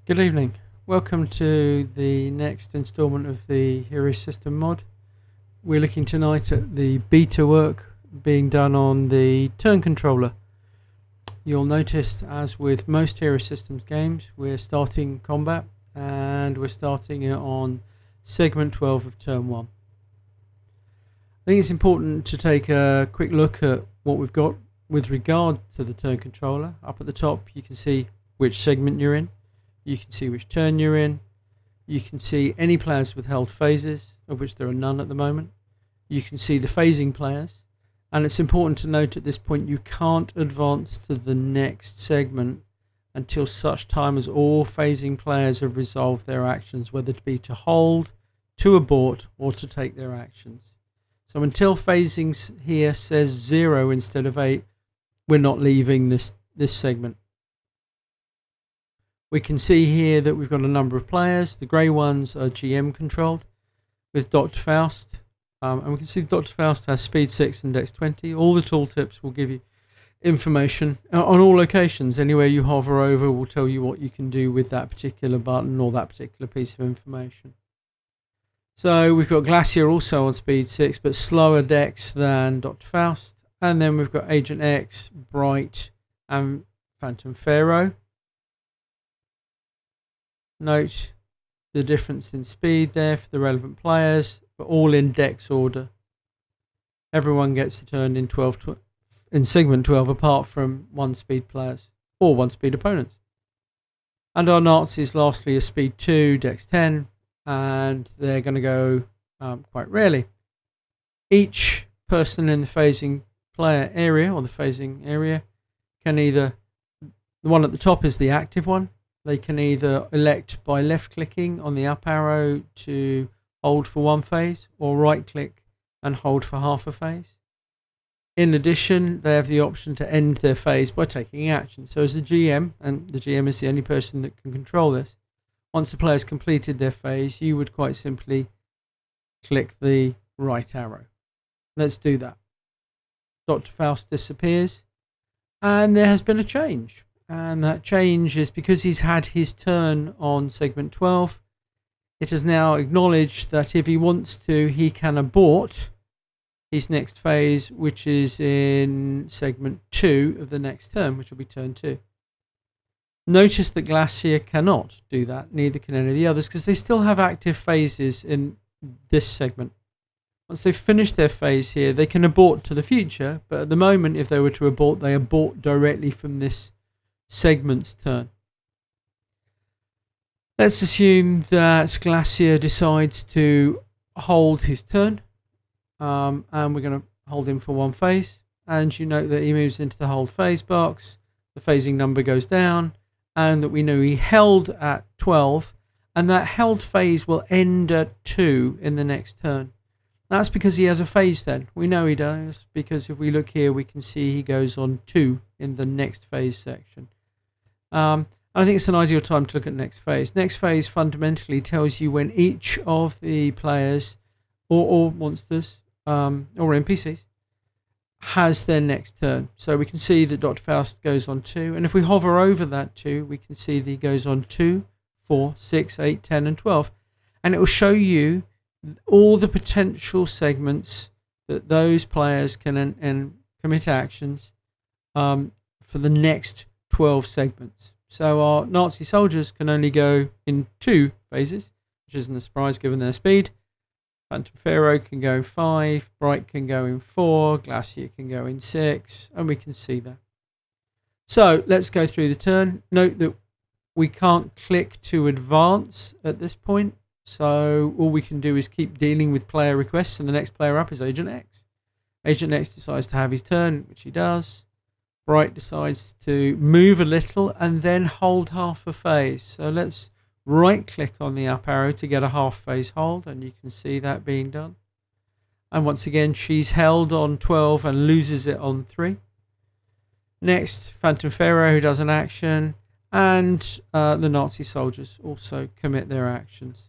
Good evening. Welcome to the next instalment of the Hero System mod. We're looking tonight at the beta work being done on the turn controller. You'll notice, as with most Hero Systems games, we're starting combat and we're starting it on segment 12 of turn 1. I think it's important to take a quick look at what we've got with regard to the turn controller. Up at the top you can see which segment you're in. You can see which turn you're in. You can see any players with held phases, of which there are none at the moment. You can see the phasing players. And it's important to note at this point you can't advance to the next segment until such time as all phasing players have resolved their actions, whether it be to hold, to abort, or to take their actions. So until phasing here says 0 instead of 8, we're not leaving this segment. We can see here that we've got a number of players. The grey ones are GM controlled with Dr. Faust. And we can see Dr. Faust has speed 6 and dex 20. All the tooltips will give you information on all locations. Anywhere you hover over will tell you what you can do with that particular button or that particular piece of information. So we've got Glacier also on speed 6, but slower dex than Dr. Faust. And then we've got Agent X, Bright, and Phantom Pharaoh. Note the difference in speed there for the relevant players, but all in dex order. Everyone gets a turn in segment 12 apart from 1 speed players or 1 speed opponents. And our Nazis lastly are speed 2, dex 10, and they're going to go quite rarely. Each person in the phasing player area or the phasing area can either, the one at the top is the active one. They can either elect by left clicking on the up arrow to hold for 1 phase or right click and hold for half a phase. In addition, they have the option to end their phase by taking action. So as the GM, and the GM is the only person that can control this, once the player's completed their phase, you would quite simply click the right arrow. Let's do that. Dr. Faust disappears and there has been a change. And that change is because he's had his turn on segment 12. It has now acknowledged that if he wants to, he can abort his next phase, which is in segment 2 of the next turn, which will be turn 2. Notice that Glacier cannot do that, neither can any of the others, because they still have active phases in this segment. Once they've finished their phase here, they can abort to the future, but at the moment, if they were to abort, they abort directly from this segment's turn. Let's assume that Glacier decides to hold his turn, and we're going to hold him for 1 phase. And you note that he moves into the hold phase box, the phasing number goes down, and that we know he held at 12, and that held phase will end at 2 in the next turn. That's because he has a phase then. We know he does, because if we look here, we can see he goes on 2 in the next phase section. I think it's an ideal time to look at next phase. Next phase fundamentally tells you when each of the players or monsters or NPCs has their next turn. So we can see that Dr. Faust goes on 2, and if we hover over that 2, we can see that he goes on 2, 4, 6, 8, 10, and 12. And it will show you all the potential segments that those players can commit actions for the next 12 segments. So our Nazi soldiers can only go in 2 phases, which isn't a surprise given their speed. Phantom Pharaoh can go in 5, Bright can go in 4, Glacier can go in 6, and we can see that. So let's go through the turn. Note that we can't click to advance at this point, so all we can do is keep dealing with player requests, and the next player up is Agent X. Agent X decides to have his turn, which he does. Bright decides to move a little and then hold half a phase. So let's right click on the up arrow to get a half phase hold, and you can see that being done. And once again, she's held on 12 and loses it on 3. Next, Phantom Pharaoh, who does an action, and the Nazi soldiers also commit their actions.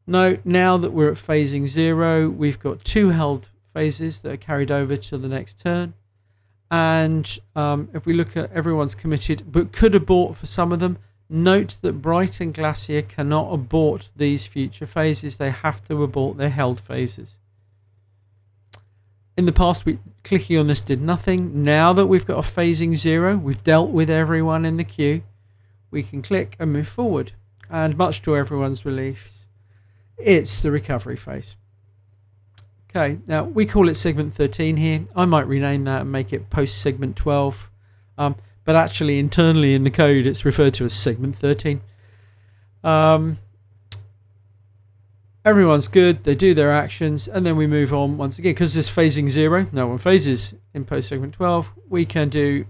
Note, now that we're at phasing 0, we've got 2 held phases that are carried over to the next turn. And if we look at everyone's committed, but could abort for some of them, Note that Bright and Glacier cannot abort these future phases. They have to abort their held phases. In the past, clicking on this did nothing. Now that we've got a phasing 0, we've dealt with everyone in the queue, we can click and move forward. And much to everyone's relief, it's the recovery phase. Okay, now we call it segment 13 here. I might rename that and make it post segment 12. But actually, internally in the code, it's referred to as segment 13. Everyone's good. They do their actions, and then we move on once again. Because this phasing 0, no one phases in post segment 12, we can do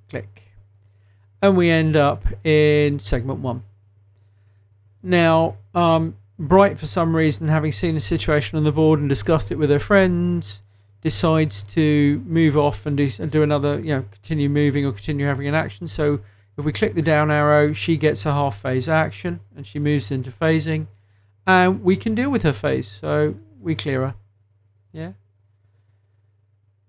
click. And we end up in segment 1. Now, Bright, for some reason, having seen the situation on the board and discussed it with her friends, decides to move off and do another, continue moving or continue having an action. So if we click the down arrow, she gets a half phase action and she moves into phasing, and we can deal with her phase. So we clear her. Yeah.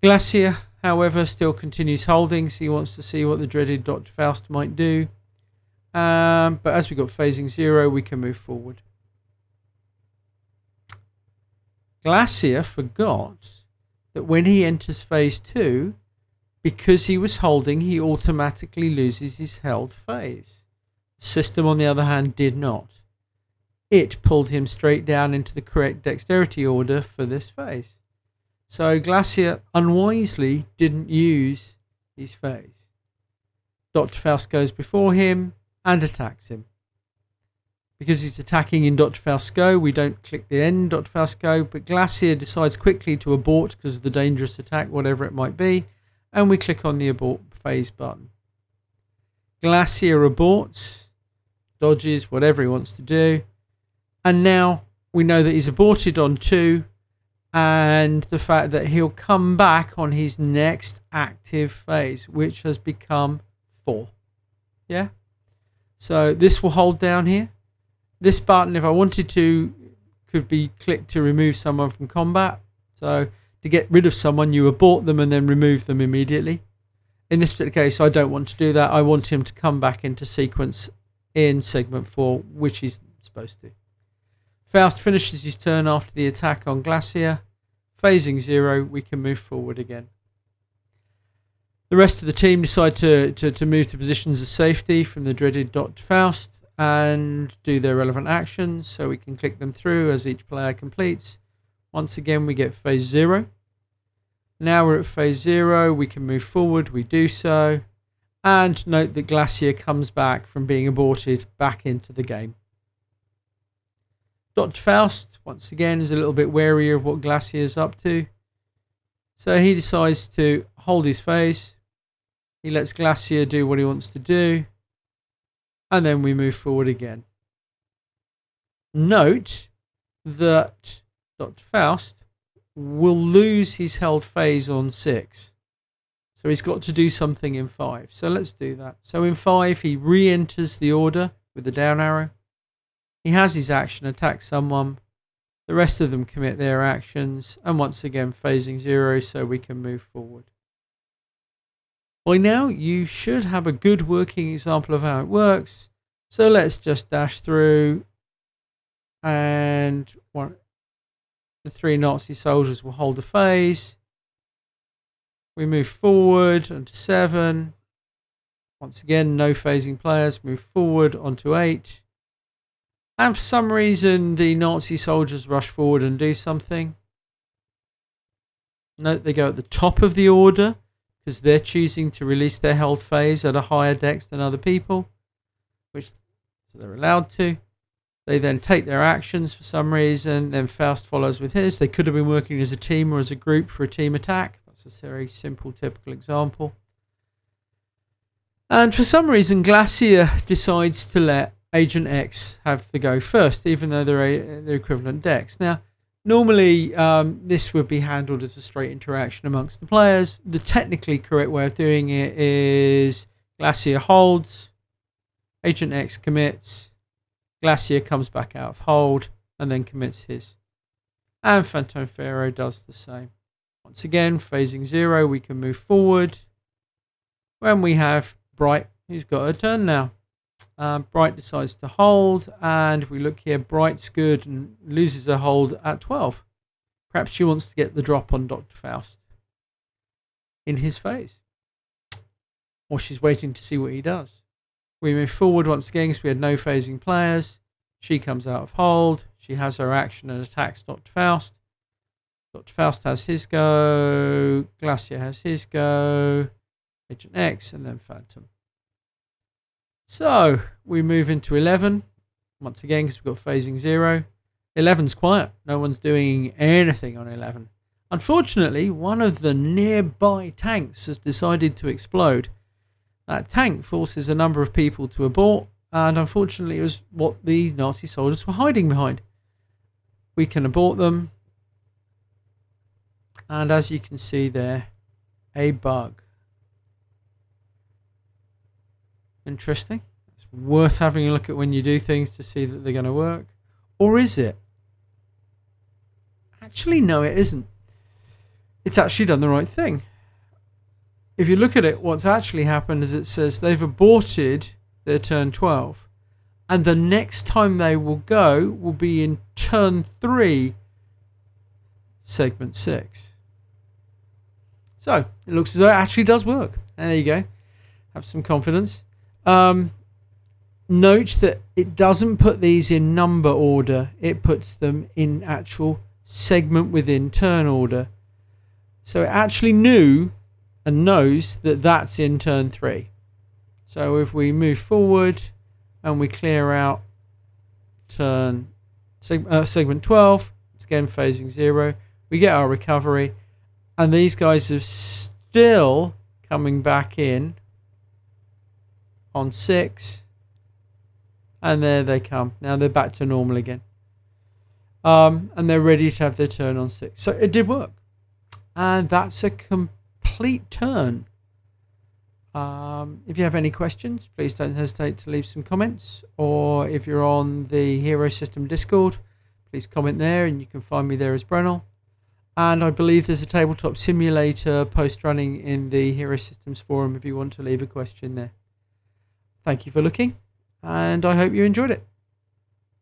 Glacier, however, still continues holding, so he wants to see what the dreaded Dr. Faust might do. But as we got phasing 0, we can move forward. Glacier forgot that when he enters phase 2, because he was holding, he automatically loses his held phase. The system, on the other hand, did not. It pulled him straight down into the correct dexterity order for this phase. So Glacier unwisely didn't use his phase. Dr. Faust goes before him and attacks him. Because he's attacking in Dr. Faust's go, we don't click the end Dr. Faust's go, but Glacier decides quickly to abort because of the dangerous attack, whatever it might be, and we click on the abort phase button. Glacier aborts, dodges, whatever he wants to do, and now we know that he's aborted on 2, and the fact that he'll come back on his next active phase, which has become 4. Yeah? So this will hold down here. This button, if I wanted to, could be clicked to remove someone from combat. So to get rid of someone, you abort them and then remove them immediately. In this particular case, I don't want to do that. I want him to come back into sequence in segment 4, which he's supposed to. Faust finishes his turn after the attack on Glacier. Phasing 0, we can move forward again. The rest of the team decide to move to positions of safety from the dreaded Dr. Faust and do their relevant actions, so we can click them through as each player completes. Once again, we get phase 0. Now we're at phase 0, we can move forward, we do so, and note that Glacier comes back from being aborted back into the game. Dr. Faust, once again, is a little bit wary of what Glacier is up to, so he decides to hold his phase. He lets Glacier do what he wants to do, and then we move forward again. Note that Dr. Faust will lose his held phase on 6. So he's got to do something in 5. So let's do that. So in 5, he re-enters the order with the down arrow. He has his action, attack someone. The rest of them commit their actions. And once again, phasing 0 so we can move forward. By now, you should have a good working example of how it works. So let's just dash through, and the 3 Nazi soldiers will hold a phase. We move forward onto 7. Once again, no phasing players. Move forward onto 8. And for some reason, the Nazi soldiers rush forward and do something. Note they go at the top of the order, because they're choosing to release their held phase at a higher dex than other people, which so they're allowed to. They then take their actions for some reason, then Faust follows with his. They could have been working as a team or as a group for a team attack. That's a very simple, typical example. And for some reason, Glacier decides to let Agent X have the go first, even though they're equivalent decks. Now, normally, this would be handled as a straight interaction amongst the players. The technically correct way of doing it is Glacier holds, Agent X commits, Glacier comes back out of hold, and then commits his. And Phantom Pharaoh does the same. Once again, phasing 0, we can move forward. When we have Bright, who's got her turn now. Bright decides to hold, and if we look here, Bright's good and loses her hold at 12. Perhaps she wants to get the drop on Dr. Faust in his phase, or she's waiting to see what he does. We move forward once again because we had no phasing players. She comes out of hold. She has her action and attacks Dr. Faust. Dr. Faust has his go. Glacier has his go. Agent X, and then Phantom. So we move into 11 once again because we've got phasing 0. 11's quiet. No one's doing anything on 11. Unfortunately, one of the nearby tanks has decided to explode. That tank forces a number of people to abort, and unfortunately it was what the Nazi soldiers were hiding behind. We can abort them, and as you can see there, a bug. Interesting. It's worth having a look at when you do things to see that they're going to work. Or is it? Actually, no, it isn't. It's actually done the right thing. If you look at it, what's actually happened is it says they've aborted their turn 12. And the next time they will go will be in turn 3, segment 6. So, it looks as though it actually does work. And there you go. Have some confidence. Note that it doesn't put these in number order. It puts them in actual segment within turn order. So it actually knew and knows that that's in turn 3. So if we move forward and we clear out segment 12, it's again phasing 0, we get our recovery, and these guys are still coming back in on 6, and there they come. Now they're back to normal again, and they're ready to have their turn on 6. So it did work, and that's a complete turn. If you have any questions, please don't hesitate to leave some comments, or if you're on the Hero System Discord, please comment there, and you can find me there as Brennell. And I believe there's a tabletop simulator post running in the Hero Systems forum if you want to leave a question there. Thank you for looking, and I hope you enjoyed it.